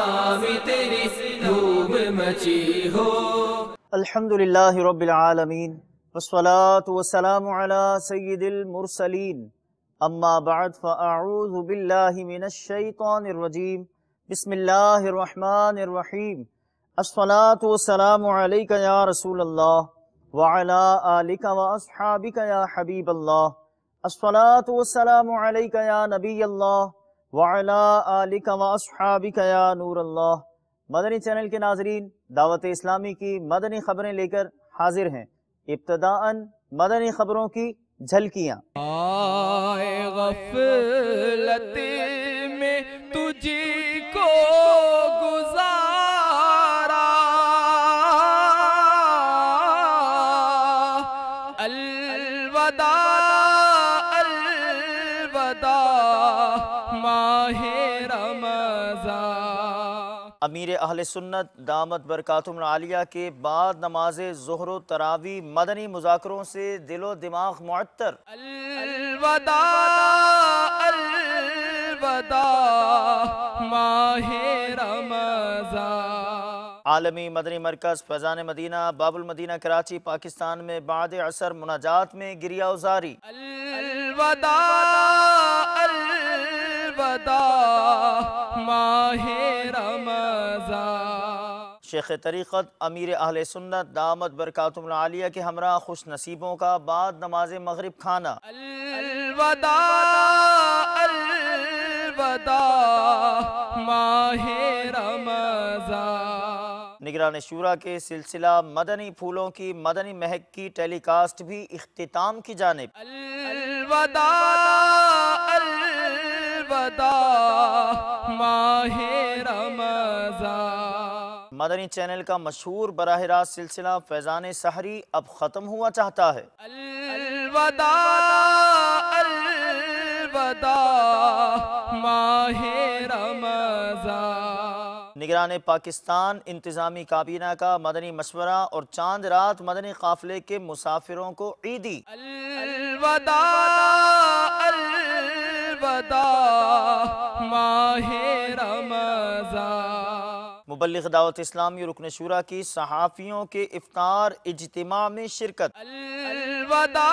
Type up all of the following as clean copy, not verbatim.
اسلامی تیری دھوم مچی ہو۔ الحمدللہ رب العالمین والصلاة والسلام علی سید المرسلین، اما بعد فاعوذ باللہ من الشیطان الرجیم، بسم اللہ الرحمن الرحیم۔ الصلاة والسلام علیک یا رسول اللہ وعلی آلک واصحابک یا حبیب اللہ۔ الصلاة والسلام علیک یا نبی اللہ وعلی آلک واصحابک یا نور اللہ۔ مدنی چینل کے ناظرین، دعوت اسلامی کی مدنی خبریں لے کر حاضر ہیں۔ ابتداءً مدنی خبروں کی جھلکیاں۔ آئے غفلت میں تجھ کو گزارا، الوداع الوداع ماہ رمضان۔ امیر اہل سنت دامت برکاتہم العالیہ کے بعد نماز ظہر و تراویح مدنی مذاکروں سے دل و دماغ معطر۔ الوداع الوداع ماہ رمضان۔ عالمی مدنی مرکز فیضان مدینہ باب المدینہ کراچی پاکستان میں بعد عصر مناجات میں گریہ وزاری۔ الوداع الوداع ماہ رمضان۔ شیخ طریقت امیر اہل سنت دامت برکاتہم العالیہ کے ہمراہ خوش نصیبوں کا بعد نماز مغرب کھانا۔ الوداع الوداع ماہ رمضان۔ نگران شورا کے سلسلہ مدنی پھولوں کی مدنی مہک کی ٹیلی کاسٹ بھی اختتام کی جانب۔ الوداع الوداع ماہ رمضان۔ مدنی چینل کا مشہور براہ راست سلسلہ فیضان سحری اب ختم ہوا چاہتا ہے۔ الوداع الوداع ماہ رمضان۔ نگران پاکستان انتظامی کابینہ کا مدنی مشورہ اور چاند رات مدنی قافلے کے مسافروں کو عیدی۔ الوداع الوداع ماہ رمضان۔ مبلغ دعوت اسلامی رکن شورا کی صحافیوں کے افطار اجتماع میں شرکت۔ الوداع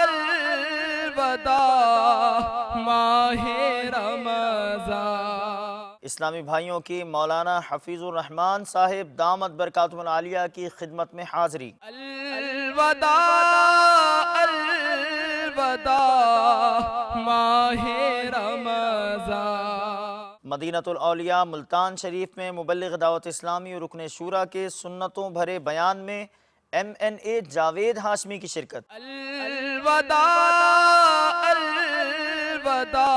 الوداع ماہ رمضان۔ اسلامی بھائیوں کی مولانا حفیظ الرحمن صاحب دامت برکاتہم العالیہ کی خدمت میں حاضری۔ الوداع الوداع ماہ رمضان۔ مدینۃ الاولیاء ملتان شریف میں مبلغ دعوت اسلامی رکن شورا کے سنتوں بھرے بیان میں MNA جاوید ہاشمی کی شرکت۔ الوداع الوداع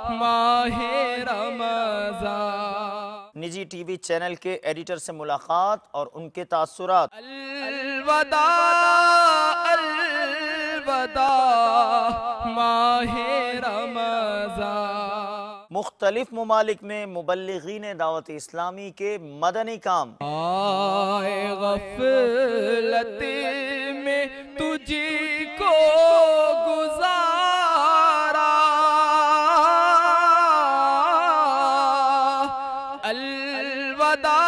ماہ رمضان۔ نجی ٹی وی چینل کے ایڈیٹر سے ملاقات اور ان کے تاثرات۔ الوداع الوداع ماہ رمضان۔ مختلف ممالک میں مبلغین دعوت اسلامی کے مدنی کام۔ آئے غفلت میں تجھ کو گزارا، الوداع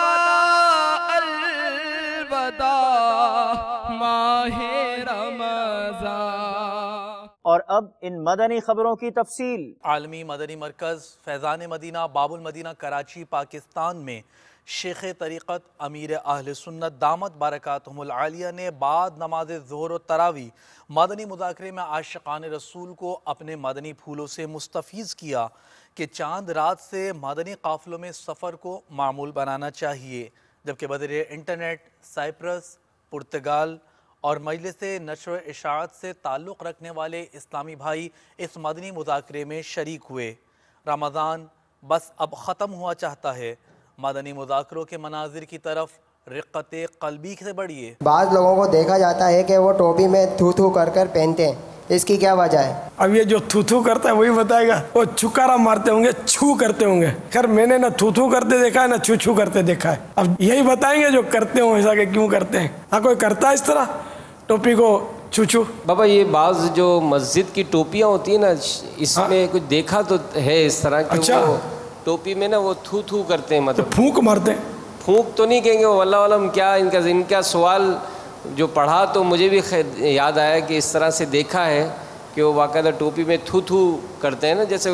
الوداع ماہ رمضان۔ اور اب ان مدنی خبروں کی تفصیل۔ عالمی مدنی مرکز فیضان مدینہ باب المدینہ کراچی پاکستان میں شیخ طریقت امیر اہل سنت دامت برکاتہم العالیہ نے بعد نماز ظہر و تراویح مدنی مذاکرے میں عاشقان رسول کو اپنے مدنی پھولوں سے مستفیض کیا کہ چاند رات سے مدنی قافلوں میں سفر کو معمول بنانا چاہیے، جبکہ بذریعہ انٹرنیٹ سائپرس، پرتگال اور مجلس نشر و اشاعت سے تعلق رکھنے والے اسلامی بھائی اس مدنی مذاکرے میں شریک ہوئے۔ رمضان بس اب ختم ہوا چاہتا ہے، مدنی مذاکروں کے مناظر کی طرف رقت قلبی سے بڑھیے۔ بعض لوگوں کو دیکھا جاتا ہے کہ وہ ٹوپی میں تھو تھو کر کر پہنتے ہیں، اس کی کیا وجہ ہے؟ اب یہ جو تھو تھو کرتا ہے وہی بتائے گا، وہ چھکارا مارتے ہوں گے، چھو کرتے ہوں گے۔ خیر میں نے نہ تھو تھو کرتے دیکھا ہے نہ چھو چھو کرتے دیکھا ہے، اب یہی بتائیں گے جو کرتے ہوں ایسا کہ کیوں کرتے ہیں۔ ہاں کوئی کرتا ہے اس طرح ٹوپی کو چھو چھو؟ بابا یہ بعض جو مسجد کی ٹوپیاں ہوتی ہیں نا، اس میں کچھ دیکھا تو ہے اس طرح کہ وہ ٹوپی میں نا وہ تھو تھو کرتے ہیں، تو مطلب پھونک مارتے ہیں. پھونک تو نہیں کہیں گے، وہ اللہ عالم کیا ان کا سوال جو پڑھا تو مجھے بھی یاد آیا کہ اس طرح سے دیکھا ہے کہ وہ باقاعدہ ٹوپی میں تھو تھو کرتے ہیں نا، جیسے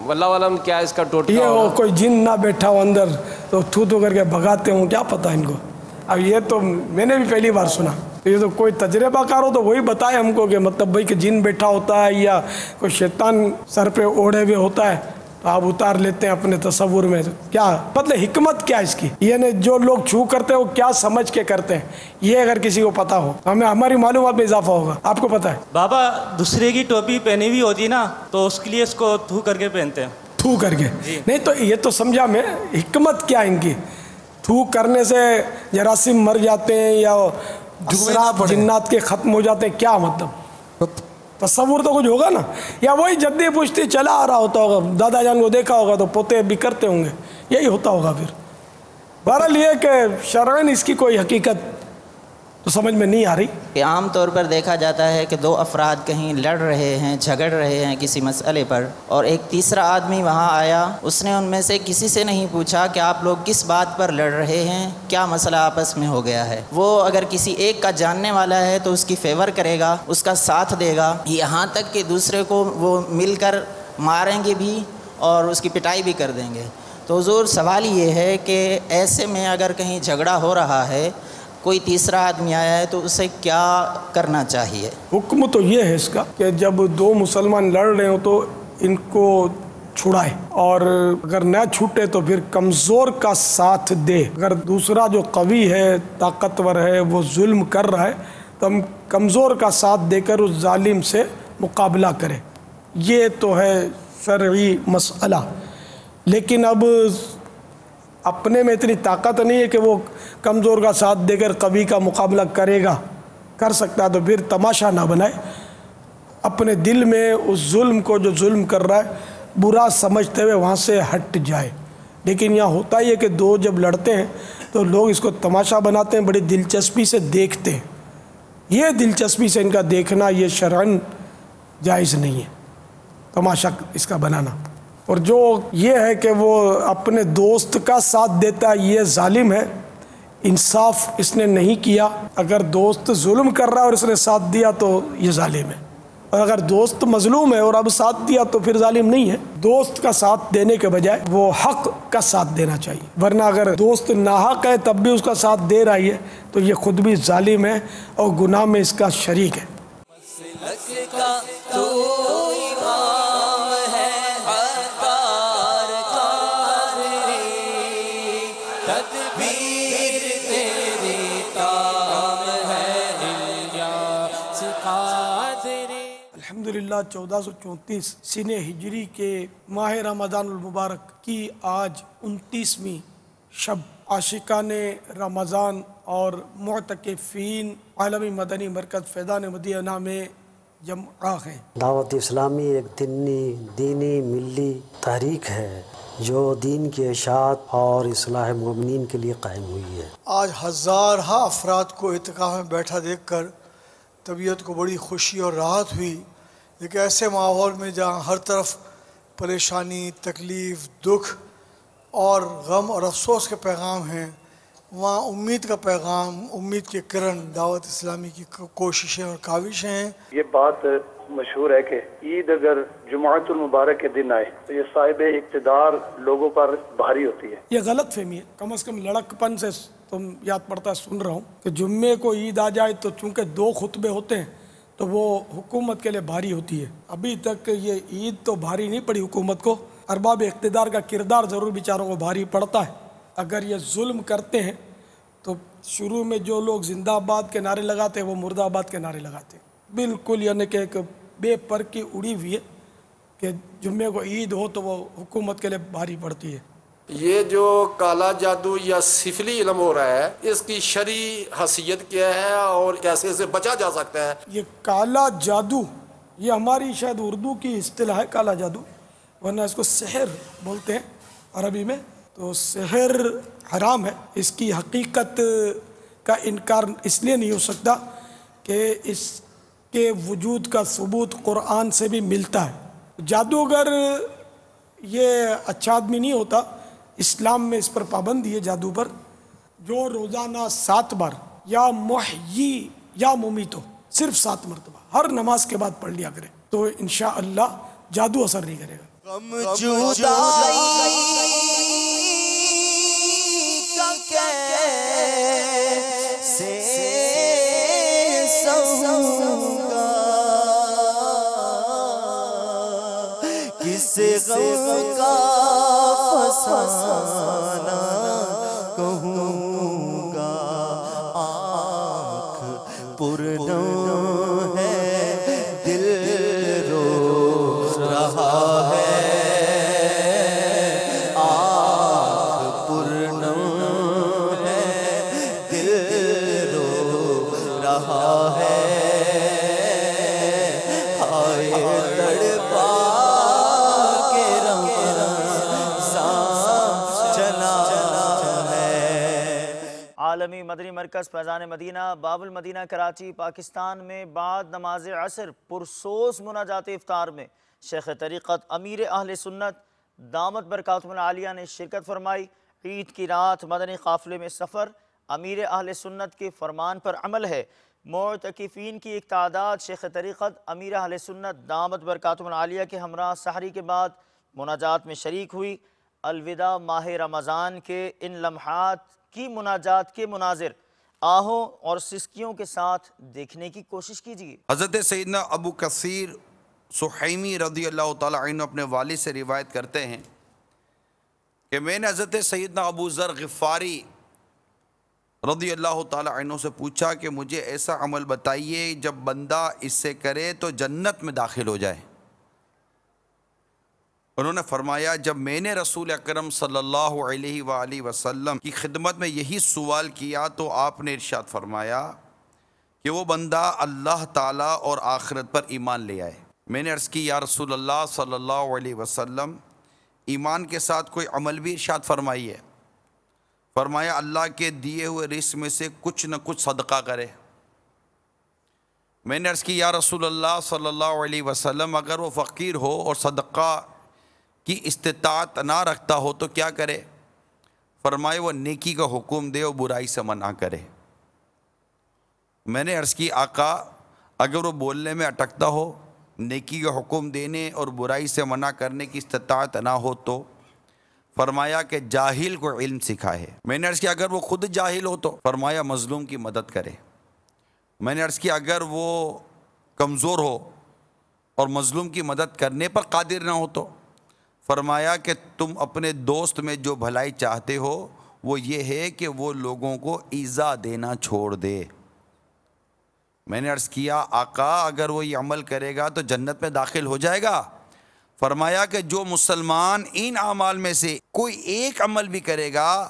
واللہ عالم کیا اس کا ٹوٹکا یہ ہوگا. کوئی جن نہ بیٹھا ہو اندر تو تھو تھو کر کے بھگاتے ہوں، کیا پتہ ان کو. اب یہ تو میں نے بھی پہلی بار سنا. یہ تو کوئی تجربہ کار ہو تو وہی بتائے ہم کو کہ مطلب بھائی کہ جن بیٹھا ہوتا ہے یا کوئی شیطان سر پہ اوڑھے ہوئے ہوتا ہے تو آپ اتار لیتے ہیں اپنے تصور میں. کیا مطلب حکمت کیا اس کی؟ یعنی جو لوگ چھو کرتے ہیں وہ کیا سمجھ کے کرتے ہیں، یہ اگر کسی کو پتا ہو ہمیں ہماری معلومات میں اضافہ ہوگا. آپ کو پتا ہے بابا دوسرے کی ٹوپی پہنی ہوئی ہوتی نا تو اس کے لیے اس کو تھو کر کے پہنتے ہیں. تھو کر کے؟ نہیں تو یہ تو سمجھا میں، حکمت کیا ان کی؟ تھو کرنے سے جراثیم مر جاتے ہیں یا دوسرا جنات کے ختم ہو جاتے ہیں، کیا مطلب؟ تصور تو کچھ ہوگا نا. یا وہی جدی پوچھتی چلا آ رہا ہوتا ہوگا، دادا جان کو دیکھا ہوگا تو پوتے بھی کرتے ہوں گے، یہی ہوتا ہوگا. پھر بہرحال یہ کہ شرعاً اس کی کوئی حقیقت تو سمجھ میں نہیں آ رہی. کہ عام طور پر دیکھا جاتا ہے کہ دو افراد کہیں لڑ رہے ہیں، جھگڑ رہے ہیں کسی مسئلے پر، اور ایک تیسرا آدمی وہاں آیا، اس نے ان میں سے کسی سے نہیں پوچھا کہ آپ لوگ کس بات پر لڑ رہے ہیں، کیا مسئلہ آپس میں ہو گیا ہے. وہ اگر کسی ایک کا جاننے والا ہے تو اس کی فیور کرے گا، اس کا ساتھ دے گا، یہاں تک کہ دوسرے کو وہ مل کر ماریں گے بھی اور اس کی پٹائی بھی کر دیں گے. تو حضور سوال یہ ہے کہ ایسے میں اگر کہیں جھگڑا ہو رہا ہے، کوئی تیسرا آدمی آیا ہے تو اسے کیا کرنا چاہیے؟ حکم تو یہ ہے اس کا کہ جب دو مسلمان لڑ رہے ہوں تو ان کو چھڑائے، اور اگر نہ چھوٹے تو پھر کمزور کا ساتھ دے. اگر دوسرا جو قوی ہے، طاقتور ہے، وہ ظلم کر رہا ہے تو ہم کمزور کا ساتھ دے کر اس ظالم سے مقابلہ کریں. یہ تو ہے شرعی مسئلہ. لیکن اب اپنے میں اتنی طاقت نہیں ہے کہ وہ کمزور کا ساتھ دے کر قوی کا مقابلہ کرے گا. کر سکتا ہے تو پھر تماشا نہ بنائے، اپنے دل میں اس ظلم کو جو ظلم کر رہا ہے برا سمجھتے ہوئے وہاں سے ہٹ جائے. لیکن یہاں ہوتا ہی ہے کہ دو جب لڑتے ہیں تو لوگ اس کو تماشا بناتے ہیں، بڑی دلچسپی سے دیکھتے ہیں. یہ دلچسپی سے ان کا دیکھنا یہ شرعاً جائز نہیں ہے، تماشا اس کا بنانا. اور جو یہ ہے کہ وہ اپنے دوست کا ساتھ دیتا ہے یہ ظالم ہے، انصاف اس نے نہیں کیا. اگر دوست ظلم کر رہا ہے اور اس نے ساتھ دیا تو یہ ظالم ہے، اور اگر دوست مظلوم ہے اور اب ساتھ دیا تو پھر ظالم نہیں ہے. دوست کا ساتھ دینے کے بجائے وہ حق کا ساتھ دینا چاہیے، ورنہ اگر دوست ناحق ہے تب بھی اس کا ساتھ دے رہی ہے تو یہ خود بھی ظالم ہے اور گناہ میں اس کا شریک ہے. الحمدللہ 1434 سن ہجری کے ماہ رمضان المبارک کی آج 29ویں شب عاشقان رمضان اور معتکفین عالمی مدنی مرکز فیضان مدینہ میں جمع ہیں. دعوت اسلامی ایک دینی ملی تحریک ہے جو دین کی اشاعت اور اصلاح مومنین کے لیے قائم ہوئی ہے. آج ہزارہ افراد کو اعتکاف میں بیٹھا دیکھ کر طبیعت کو بڑی خوشی اور راحت ہوئی. ایک ایسے ماحول میں جہاں ہر طرف پریشانی، تکلیف، دکھ اور غم اور افسوس کے پیغام ہیں، وہاں امید کا پیغام، امید کے کرن دعوت اسلامی کی کوششیں اور کاوشیں ہیں. یہ بات مشہور ہے کہ عید اگر جمعۃ المبارک کے دن آئے تو یہ صاحب اقتدار لوگوں پر بھاری ہوتی ہے. یہ غلط فہمی ہے، کم از کم لڑک پن سے تم یاد پڑتا سن رہا ہوں کہ جمعے کو عید آ جائے تو چونکہ 2 خطبے ہوتے ہیں تو وہ حکومت کے لیے بھاری ہوتی ہے. ابھی تک یہ عید تو بھاری نہیں پڑی حکومت کو، ارباب اقتدار کا کردار ضرور بیچاروں کو بھاری پڑتا ہے. اگر یہ ظلم کرتے ہیں تو شروع میں جو لوگ زندہ آباد کے نعرے لگاتے ہیں وہ مردہ آباد کے نعرے لگاتے ہیں. بالکل یعنی کہ ایک بے پر کی اڑی ہوئی ہے کہ جمعے کو عید ہو تو وہ حکومت کے لیے بھاری پڑتی ہے. یہ جو کالا جادو یا سفلی علم ہو رہا ہے اس کی شرعی حیثیت کیا ہے اور کیسے اسے بچا جا سکتا ہے؟ یہ کالا جادو یہ ہماری شاید اردو کی اصطلاح ہے کالا جادو، ورنہ اس کو سحر بولتے ہیں عربی میں. تو سحر حرام ہے، اس کی حقیقت کا انکار اس لیے نہیں ہو سکتا کہ اس کے وجود کا ثبوت قرآن سے بھی ملتا ہے. جادوگر یہ اچھا آدمی نہیں ہوتا. اسلام میں اس پر پابندی ہے جادو پر. جو روزانہ 7 بار یا محیی یا ممیتو صرف 7 مرتبہ ہر نماز کے بعد پڑھ لیا کرے تو انشاءاللہ جادو اثر نہیں کرے گا. غم جدائی کا کیسے سہوں گا، کس غم کا فسانہ کہوں گا. آنکھ پرنم ہے دل رو رہا ہے، عالمی مدنی مرکز فیضان مدینہ باب المدینہ کراچی پاکستان میں بعد نماز عصر پرسوز مناجات افطار میں شیخ طریقت امیر اہل سنت دامت برکاتہم العالیہ نے شرکت فرمائی. عید کی رات مدنی قافلے میں سفر امیر اہل سنت کے فرمان پر عمل ہے. معتکفین کی ایک تعداد شیخ طریقت امیر اہل سنت دامت برکاتہم العالیہ کے ہمراہ سحری کے بعد مناجات میں شریک ہوئی. الوداع ماہ رمضان کے ان لمحات کی مناجات کے مناظر آہوں اور سسکیوں کے ساتھ دیکھنے کی کوشش کیجیے. حضرت سیدنا ابو کثیر سحیمی رضی اللہ تعالیٰ عنہ اپنے والد سے روایت کرتے ہیں کہ میں نے حضرت سیدنا ابو ذر غفاری رضی اللہ تعالیٰ عنہ سے پوچھا کہ مجھے ایسا عمل بتائیے جب بندہ اس سے کرے تو جنت میں داخل ہو جائے. انہوں نے فرمایا جب میں نے رسول اکرم صلی اللہ علیہ وآلہ وسلم کی خدمت میں یہی سوال کیا تو آپ نے ارشاد فرمایا کہ وہ بندہ اللہ تعالیٰ اور آخرت پر ایمان لے آئے. میں نے عرض کی یا رسول اللہ صلی اللہ علیہ وسلم ایمان کے ساتھ کوئی عمل بھی ارشاد فرمائیے. فرمایا اللہ کے دیے ہوئے رزق میں سے کچھ نہ کچھ صدقہ کرے. میں نے عرض کی یا رسول اللہ صلی اللہ علیہ وسلم اگر وہ فقیر ہو اور صدقہ کی استطاعت نہ رکھتا ہو تو کیا کرے؟ فرمائے وہ نیکی کا حکم دے اور برائی سے منع کرے. میں نے عرض کی آقا اگر وہ بولنے میں اٹکتا ہو، نیکی کا حکم دینے اور برائی سے منع کرنے کی استطاعت نہ ہو تو؟ فرمایا کہ جاہل کو علم سکھائے. میں نے عرض کی اگر وہ خود جاہل ہو تو؟ فرمایا مظلوم کی مدد کرے. میں نے عرض کی اگر وہ کمزور ہو اور مظلوم کی مدد کرنے پر قادر نہ ہو تو؟ فرمایا کہ تم اپنے دوست میں جو بھلائی چاہتے ہو وہ یہ ہے کہ وہ لوگوں کو ایذا دینا چھوڑ دے. میں نے عرض کیا آقا اگر وہ یہ عمل کرے گا تو جنت میں داخل ہو جائے گا. فرمایا کہ جو مسلمان ان اعمال میں سے کوئی ایک عمل بھی کرے گا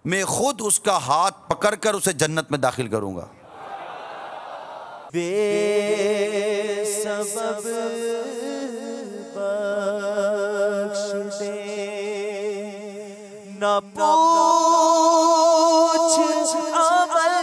میں خود اس کا ہاتھ پکڑ کر اسے جنت میں داخل کروں گا. بے سبب بخش دے نہ پوچھ عمل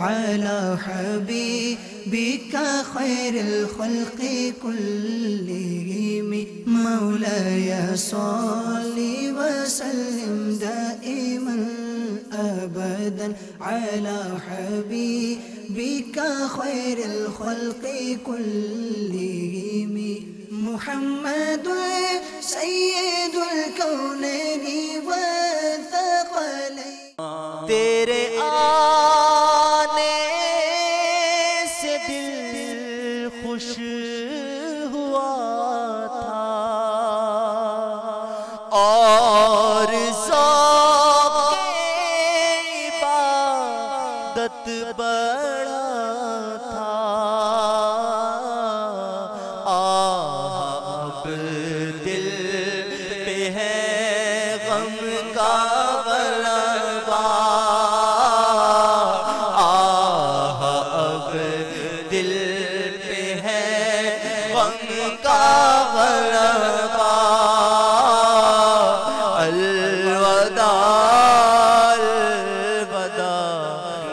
على حبيبك خير الخلق كلهم مولاي صل وسلم دائما أبدا على حبيبك خير الخلق كلهم محمد سيد الكونين والثقلين تیرے ہوا تھا اور ذوق عبادت بڑا تھا. اب دل پہ ہے غم کا غلبہ. اب دل پہ ہے غم کا غلبہ. الوداع الوداع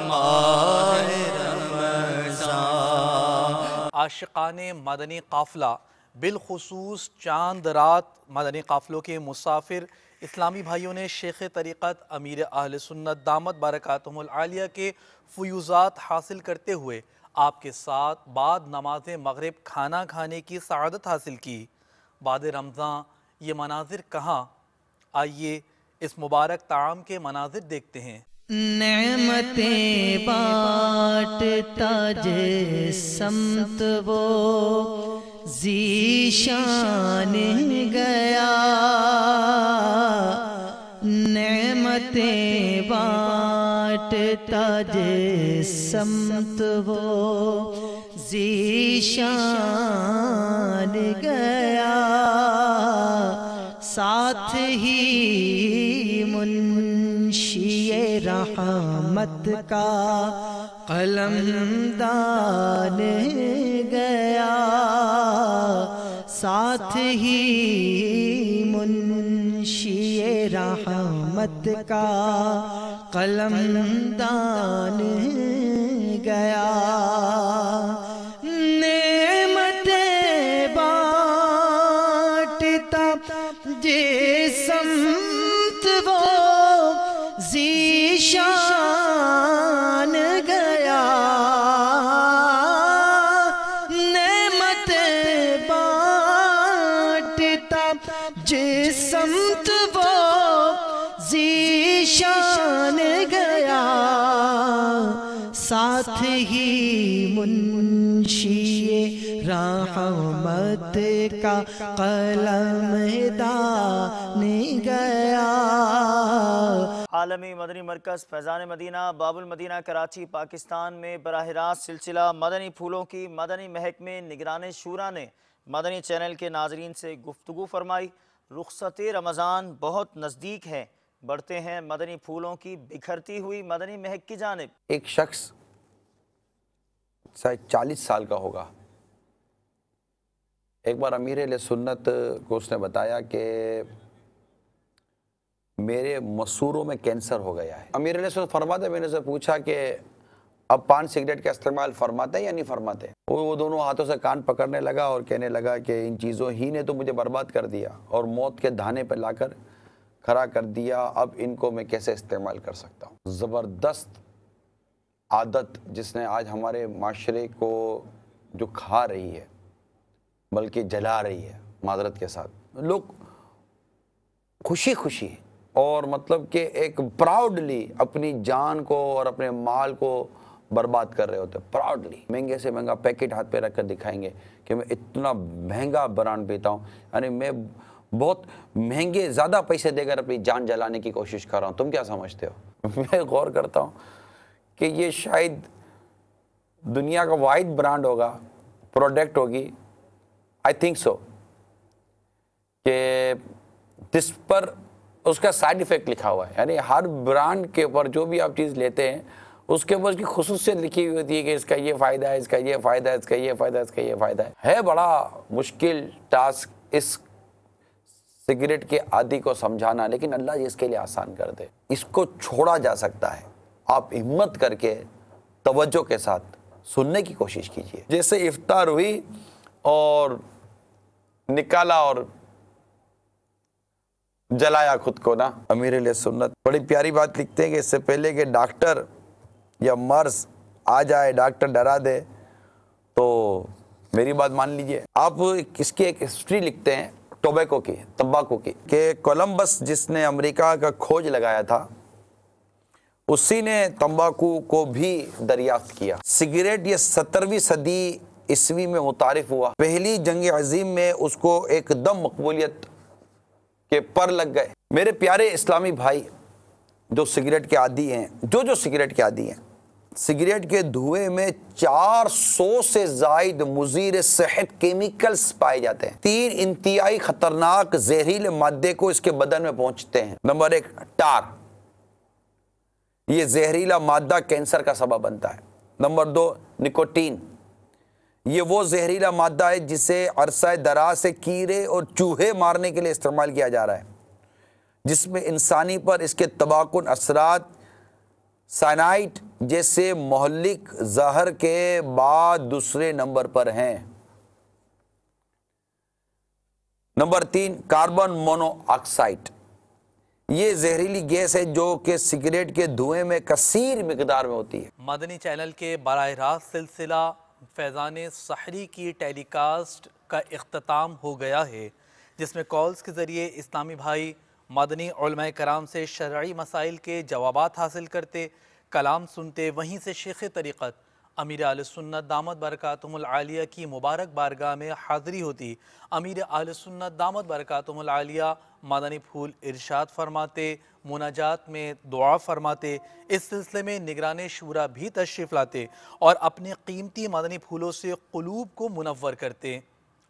ماہ رمضان. عاشقان مدنی قافلہ بالخصوص چاند رات مدنی قافلوں کے مسافر اسلامی بھائیوں نے شیخ طریقت امیر اہل سنت دامت برکاتہم العالیہ کے فیوزات حاصل کرتے ہوئے آپ کے ساتھ بعد نماز مغرب کھانا کھانے کی سعادت حاصل کی. بعد رمضان یہ مناظر کہاں؟ آئیے اس مبارک طعام کے مناظر دیکھتے ہیں. نعمتیں بانٹتا جس سمت وہ ذیشان گیا. نعمتیں بانٹتا جس سمت وہ ذیشان گیا. ساتھ ہی منشی رحمت کا قلم دان گیا. ساتھ ہی منشی رحمت کا قلم دان گیا. جس سمت وہ ذیشان گیا. نعمت بانٹتا جس سمت وہ ذیشان گیا. ساتھ ہی منشی رحمت کا قلم دان گیا. عالمی مدنی مرکز فیضان مدینہ باب المدینہ کراچی پاکستان میں براہ راست سلسلہ مدنی پھولوں کی مدنی محکمے نگران شورا نے مدنی چینل کے ناظرین سے گفتگو فرمائی. رخصت رمضان بہت نزدیک ہے، بڑھتے ہیں مدنی پھولوں کی بکھرتی ہوئی مدنی مہک کی جانب. ایک شخص شاید 40 سال کا ہوگا، ایک بار امیر اہل سنت کو اس نے بتایا کہ میرے مسوروں میں کینسر ہو گیا ہے. امیر اہل سنت فرماتے، میں نے اسے پوچھا کہ اب پان سگریٹ کا استعمال فرماتے ہیں یا نہیں فرماتے؟ وہ دونوں ہاتھوں سے کان پکڑنے لگا اور کہنے لگا کہ ان چیزوں ہی نے تو مجھے برباد کر دیا اور موت کے دھانے پہ لا کر کھڑا کر دیا. اب ان کو میں کیسے استعمال کر سکتا ہوں؟ زبردست عادت جس نے آج ہمارے معاشرے کو جو کھا رہی ہے بلکہ جلا رہی ہے. معذرت کے ساتھ لوگ خوشی خوشی اور مطلب کہ ایک پراؤڈلی اپنی جان کو اور اپنے مال کو برباد کر رہے ہوتے. پراؤڈلی مہنگے سے مہنگا پیکٹ ہاتھ پہ رکھ کر دکھائیں گے کہ میں اتنا مہنگا برانڈ پیتا ہوں، یعنی میں بہت مہنگے زیادہ پیسے دے کر اپنی جان جلانے کی کوشش کر رہا ہوں. تم کیا سمجھتے ہو؟ میں غور کرتا ہوں کہ یہ شاید دنیا کا واحد برانڈ ہوگا، پروڈکٹ ہوگی، آئی تھنک سو، کہ جس پر اس کا سائیڈ ایفیکٹ لکھا ہوا ہے. یعنی ہر برانڈ کے اوپر جو بھی آپ چیز لیتے ہیں اس کے اوپر اس کی خصوصیت لکھی ہوئی ہوتی ہے کہ اس کا یہ فائدہ ہے، اس کا یہ فائدہ ہے، اس کا یہ فائدہ ہے، اس کا یہ فائدہ ہے. ہے بڑا مشکل ٹاسک اس سگریٹ کے عادی کو سمجھانا، لیکن اللہ اس کے لیے آسان کر دے. اس کو چھوڑا جا سکتا ہے. آپ ہمت کر کے توجہ کے ساتھ سننے کی کوشش کیجیے. جیسے افطار ہوئی اور نکالا اور جلایا خود کو نا. امیر اہل سنت بڑی پیاری بات لکھتے ہیں کہ اس سے پہلے کہ ڈاکٹر یا مرض آ جائے، ڈاکٹر ڈرا دے، تو میری بات مان لیجئے. آپ اس کی ایک ہسٹری لکھتے ہیں ٹوبیکو کی، تمباکو کی، کہ کولمبس جس نے امریکہ کا کھوج لگایا تھا اسی نے تمباکو کو بھی دریافت کیا. سگریٹ یہ 17ویں صدی عیسوی میں متعارف ہوا. پہلی جنگ عظیم میں اس کو ایک دم مقبولیت کے پر لگ گئے. میرے پیارے اسلامی بھائی جو سگریٹ کے عادی ہیں، جو سگریٹ کے عادی ہیں، سگریٹ کے دھوئے میں 400 سے زائد مضر صحت کیمیکلز پائے جاتے ہیں. 3 انتہائی خطرناک زہریلے مادے کو اس کے بدن میں پہنچتے ہیں. نمبر 1 ٹار، یہ زہریلا مادہ کینسر کا سبب بنتا ہے. نمبر 2 نکوٹین، یہ وہ زہریلا مادہ ہے جسے عرصہ دراز سے کیڑے اور چوہے مارنے کے لیے استعمال کیا جا رہا ہے، جس میں انسانی پر اس کے تباہ کن اثرات سائنائڈ جیسے مہلک زہر کے بعد دوسرے نمبر پر ہیں. نمبر 3 کاربن مونو آکسائڈ، یہ زہریلی گیس ہے جو کہ سگریٹ کے دھوئیں میں کثیر مقدار میں ہوتی ہے. مدنی چینل کے براہ راست سلسلہ فیضان سحری کی ٹیلی کاسٹ کا اختتام ہو گیا ہے، جس میں کالز کے ذریعے اسلامی بھائی مدنی علماء کرام سے شرعی مسائل کے جوابات حاصل کرتے، کلام سنتے، وہیں سے شیخ طریقت امیر اہل سنت دامت برکاتہم العالیہ کی مبارک بارگاہ میں حاضری ہوتی. امیر اہل سنت دامت برکاتہم العالیہ مدنی پھول ارشاد فرماتے، مناجات میں دعا فرماتے، اس سلسلے میں نگران شورا بھی تشریف لاتے اور اپنے قیمتی مدنی پھولوں سے قلوب کو منور کرتے.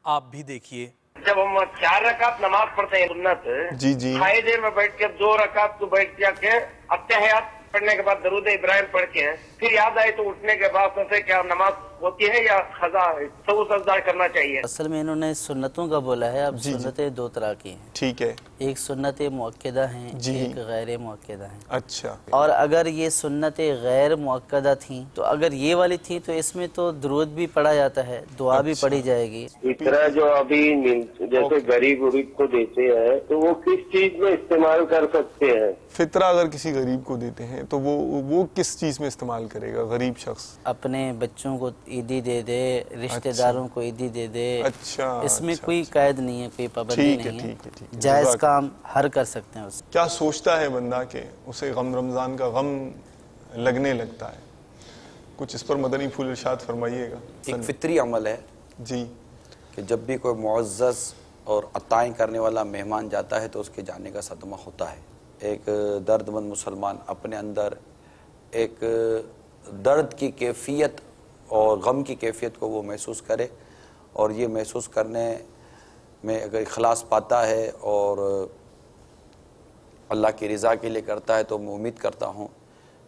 آپ بھی دیکھیے. جب ہم 4 رکعت نماز پڑھتے ہیں سنت، کھائے دیر میں بیٹھ کے 2 رکعت کو بیٹھ جا کے اتحیات پڑھنے کے بعد درود ابراہیم پڑھ کے پھر یاد آئے تو اٹھنے کے بعد سے کیا نماز ہوتی ہے یا قضا ہے؟ سو سجدہ کرنا چاہیے. اصل میں انہوں نے سنتوں کا بولا ہے. اب سنتیں 2 طرح کی ہیں. ٹھیک ہے. ایک سنت مؤکدہ ہیں، ایک غیر مؤکدہ ہیں. اچھا. اور اگر یہ سنت غیر مؤکدہ تھیں تو اگر یہ والی تھی تو اس میں تو درود بھی پڑھا جاتا ہے، دعا بھی پڑھی جائے گی. فطرہ جو ابھی جیسے غریب کو دیتے ہیں تو وہ کس چیز میں استعمال کر سکتے ہیں؟ فطرہ اگر کسی غریب کو دیتے ہیں تو وہ کس چیز میں استعمال کرے گا غریب شخص؟ اپنے بچوں کو عیدی دے دے، رشتہ داروں کو عیدی دے دے. اچھا. اس میں کوئی قید نہیں ہے، کوئی پابندی نہیں ہے. جائز کام ہر کر سکتے ہیں. اسے کیا سوچتا ہے بندہ کہ اسے غم رمضان کا غم لگنے لگتا ہے؟ کچھ اس پر مدنی پھول ارشاد فرمائیے گا. ایک فطری عمل ہے جی کہ جب بھی کوئی معزز اور عطائیں کرنے والا مہمان جاتا ہے تو اس کے جانے کا صدمہ ہوتا ہے. ایک درد مند مسلمان اپنے اندر ایک درد کی کیفیت اور غم کی کیفیت کو وہ محسوس کرے، اور یہ محسوس کرنے میں اگر اخلاص پاتا ہے اور اللہ کی رضا کے لیے کرتا ہے تو میں امید کرتا ہوں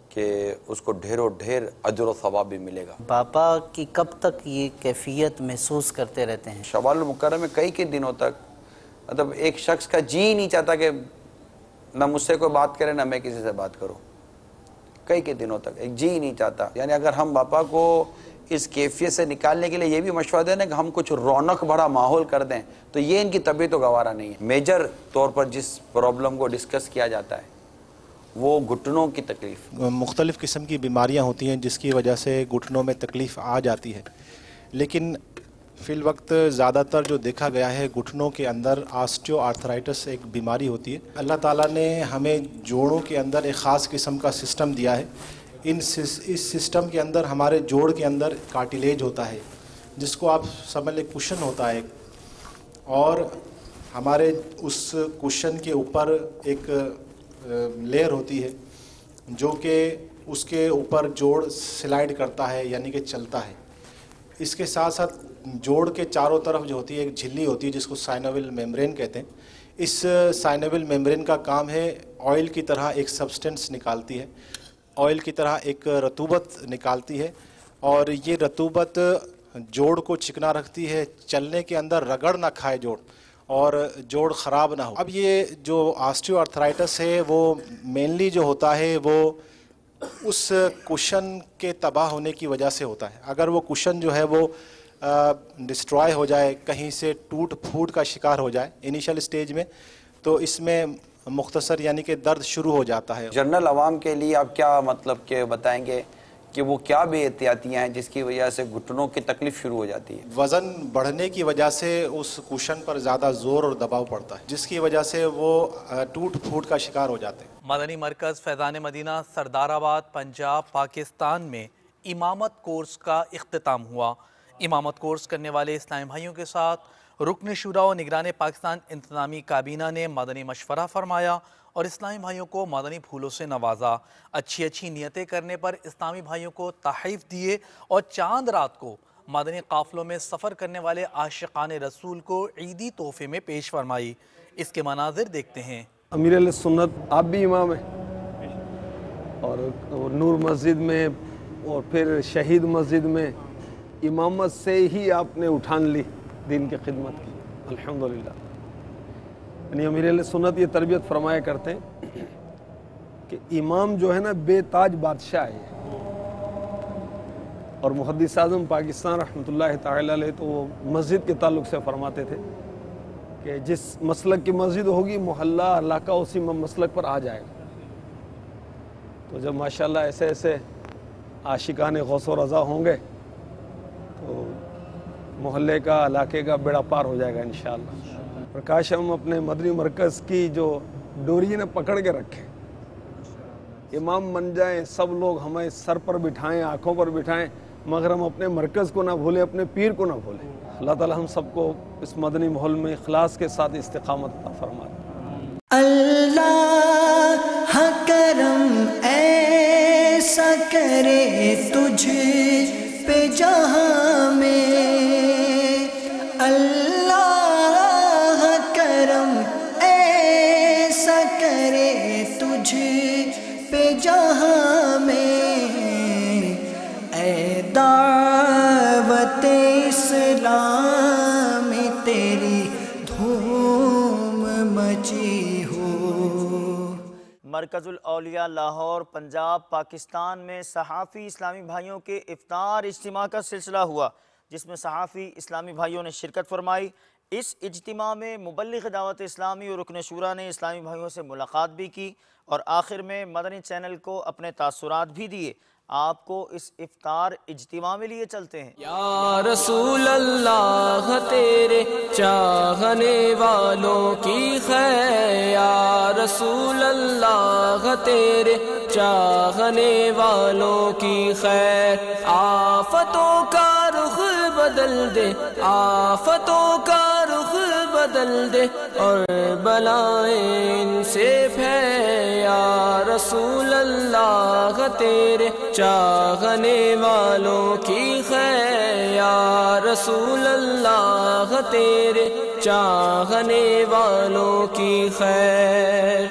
کہ اس کو ڈھیروں ڈھیر اجر و ثواب بھی ملے گا. باپا کی کب تک یہ کیفیت محسوس کرتے رہتے ہیں؟ شوال المکرم میں کئی دنوں تک، مطلب ایک شخص کا جی نہیں چاہتا کہ نہ مجھ سے کوئی بات کرے نہ میں کسی سے بات کروں. کئی دنوں تک ایک جی نہیں چاہتا. یعنی اگر ہم باپا کو اس کیفیت سے نکالنے کے لیے یہ بھی مشورہ دیں کہ ہم کچھ رونق بھرا ماحول کر دیں تو یہ ان کی طبیعت تو گوارا نہیں ہے. میجر طور پر جس پرابلم کو ڈسکس کیا جاتا ہے وہ گھٹنوں کی تکلیف. مختلف قسم کی بیماریاں ہوتی ہیں جس کی وجہ سے گھٹنوں میں تکلیف آ جاتی ہے، لیکن فی الوقت زیادہ تر جو دیکھا گیا ہے گھٹنوں کے اندر آسٹیو آرتھرائٹس ایک بیماری ہوتی ہے. اللہ تعالیٰ نے ہمیں جوڑوں کے اندر ایک خاص قسم کا سسٹم دیا ہے. اس سسٹم کے اندر ہمارے جوڑ کے اندر کارٹیلیج ہوتا ہے جس کو آپ سمجھ لیں کشن ہوتا ہے، اور ہمارے اس کشن کے اوپر ایک لیئر ہوتی ہے جو کہ اس کے اوپر جوڑ سلائڈ کرتا ہے، یعنی کہ چلتا ہے. اس کے ساتھ ساتھ جوڑ کے چاروں طرف جو ہوتی ہے ایک جھلی ہوتی ہے جس کو سائنوول میمبرین کہتے ہیں. اس سائنوول میمبرین کا کام ہے آئل کی طرح ایک سبسٹنس نکالتی ہے، آئل کی طرح ایک رطوبت نکالتی ہے، اور یہ رطوبت جوڑ کو چکنا رکھتی ہے، چلنے کے اندر رگڑ نہ کھائے جوڑ اور جوڑ خراب نہ ہو. اب یہ جو آسٹیو آرتھرائٹس ہے وہ مینلی جو ہوتا ہے وہ اس کشن کے تباہ ہونے کی وجہ سے ہوتا ہے. اگر وہ کشن جو ہے وہ ڈسٹرائے ہو جائے، کہیں سے ٹوٹ پھوٹ کا شکار ہو جائے انیشل سٹیج میں، تو اس میں مختصر یعنی کہ درد شروع ہو جاتا ہے. جنرل عوام کے لیے آپ کیا مطلب کہ بتائیں گے کہ وہ کیا بے احتیاطیاں ہیں جس کی وجہ سے گھٹنوں کی تکلیف شروع ہو جاتی ہے؟ وزن بڑھنے کی وجہ سے اس کشن پر زیادہ زور اور دباؤ پڑتا ہے جس کی وجہ سے وہ ٹوٹ پھوٹ کا شکار ہو جاتے ہیں. مدنی مرکز فیضان مدینہ سردار آباد پنجاب پاکستان میں امامت کورس کا اختتام ہوا. امامت کورس کرنے والے اسلامی بھائیوں کے ساتھ رکن شورا و نگران پاکستان انتظامی کابینہ نے مدنی مشورہ فرمایا اور اسلامی بھائیوں کو مدنی پھولوں سے نوازا۔ اچھی نیتیں کرنے پر اسلامی بھائیوں کو تحائف دیے اور چاند رات کو مدنی قافلوں میں سفر کرنے والے عاشقان رسول کو عیدی تحفے میں پیش فرمائی۔ اس کے مناظر دیکھتے ہیں۔ امیر اہل سنت آپ بھی امام ہیں اور نور مسجد میں اور پھر شہید مسجد میں امامت سے ہی آپ نے اٹھان لی دین کی خدمت کی، الحمدللہ۔ یعنی امیر اہل سنت یہ تربیت فرمایا کرتے ہیں کہ امام جو ہے نا بے تاج بادشاہ ہے، اور محدث اعظم پاکستان رحمۃ اللہ تعالی علیہ تو وہ مسجد کے تعلق سے فرماتے تھے کہ جس مسلک کی مسجد ہوگی محلہ علاقہ اسی مسلک پر آ جائے گا۔ تو جب ماشاءاللہ ایسے ایسے عاشقان غوث و رضا ہوں گے تو محلے کا علاقے کا بیڑا پار ہو جائے گا انشاءاللہ۔ اور کاش ہم اپنے مدنی مرکز کی جو ڈوری نے پکڑ کے رکھیں، امام بن جائیں، سب لوگ ہمیں سر پر بٹھائیں، آنکھوں پر بٹھائیں، مگر ہم اپنے مرکز کو نہ بھولیں، اپنے پیر کو نہ بھولیں۔ اللہ تعالی ہم سب کو اس مدنی ماحول میں اخلاص کے ساتھ استقامت عطا فرمائے۔ اللہ کرم ایسا کرے تجھ پہ جہاں میں، اللہ کرم ایسا کرے تجھ پہ جہاں میں، اے دعوت اسلام تیری دھوم مچی ہو۔ مرکز الاولیاء لاہور پنجاب پاکستان میں صحافی اسلامی بھائیوں کے افطار اجتماع کا سلسلہ ہوا، جس میں صحافی اسلامی بھائیوں نے شرکت فرمائی۔ اس اجتماع میں مبلغ دعوت اسلامی اور رکن شورا نے اسلامی بھائیوں سے ملاقات بھی کی اور آخر میں مدنی چینل کو اپنے تاثرات بھی دیے۔ آپ کو اس افطار اجتماع میں لیے چلتے ہیں۔ یا رسول اللہ تیرے چاہنے والوں کی خیر، یا رسول اللہ تیرے چاہنے والوں کی خیر، آفتوں کا رخ بدل دے، آفتوں کا رخ بدل دے اور بلائیں ان سے پھیر، یا رسول اللہ تیرے چاہنے والوں کی خیر، یا رسول اللہ تیرے چاہنے والوں کی خیر۔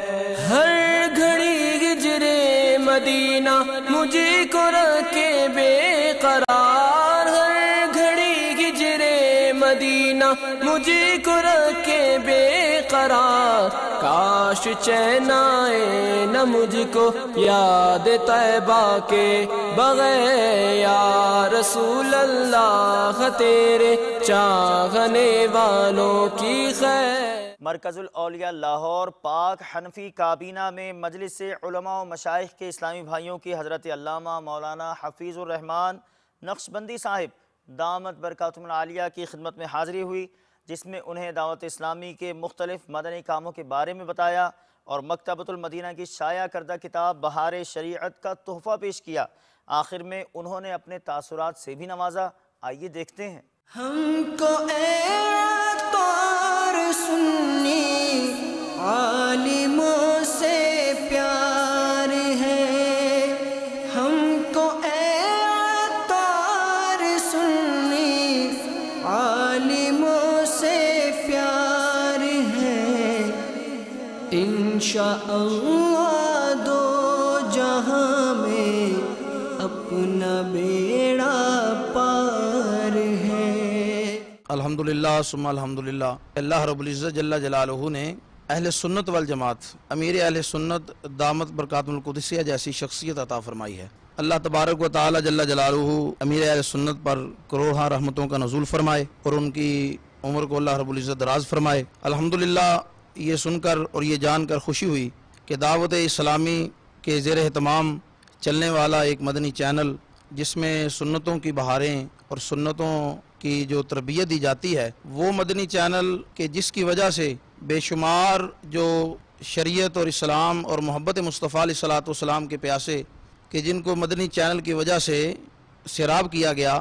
ہر گھڑی ہجرے مدینہ مجھے کو رکھے بے قرار، ہر گھڑی ہجرے مدینہ مجھے کو رکھے بے قرار، کاش چین آئے نہ مجھ کو یاد طیبہ کے بغیر، یا رسول اللہ تیرے چاہنے والوں کی خیر۔ مرکز الاولیاء لاہور پاک حنفی کابینہ میں مجلس علماء و مشائخ کے اسلامی بھائیوں کی حضرت علامہ مولانا حفیظ الرحمان نقشبندی صاحب دامت برکاتہم العالیہ کی خدمت میں حاضری ہوئی، جس میں انہیں دعوت اسلامی کے مختلف مدنی کاموں کے بارے میں بتایا اور مکتبۃ المدینہ کی شائع کردہ کتاب بہار شریعت کا تحفہ پیش کیا۔ آخر میں انہوں نے اپنے تاثرات سے بھی نوازا، آئیے دیکھتے ہیں۔ ہم کو اے عطار سنی عالموں سے پیار ہے، ہم کو اے عطار سنی عالموں سے پیار ہے، انشاءاللہ دو جہاں میں اپنا بیڑا پار ہے۔ الحمدللہ ثم الحمدللہ، اللہ رب العزت جل جلالہ نے اہل سنت والجماعت امیر اہل سنت دامت برکاتہم القدسیہ جیسی شخصیت عطا فرمائی ہے۔ اللہ تبارک و تعالی جل جلالہ امیر اہل سنت پر کروڑہا رحمتوں کا نزول فرمائے اور ان کی عمر کو اللہ رب العزت دراز فرمائے۔ الحمدللہ یہ سن کر اور یہ جان کر خوشی ہوئی کہ دعوت اسلامی کے زیر اہتمام چلنے والا ایک مدنی چینل جس میں سنتوں کی بہاریں اور سنتوں کی جو تربیت دی جاتی ہے، وہ مدنی چینل کہ جس کی وجہ سے بے شمار جو شریعت اور اسلام اور محبت مصطفیٰ علیہ الصلوۃ والسلام کے پیاسے کہ جن کو مدنی چینل کی وجہ سے سیراب کیا گیا،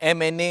MNA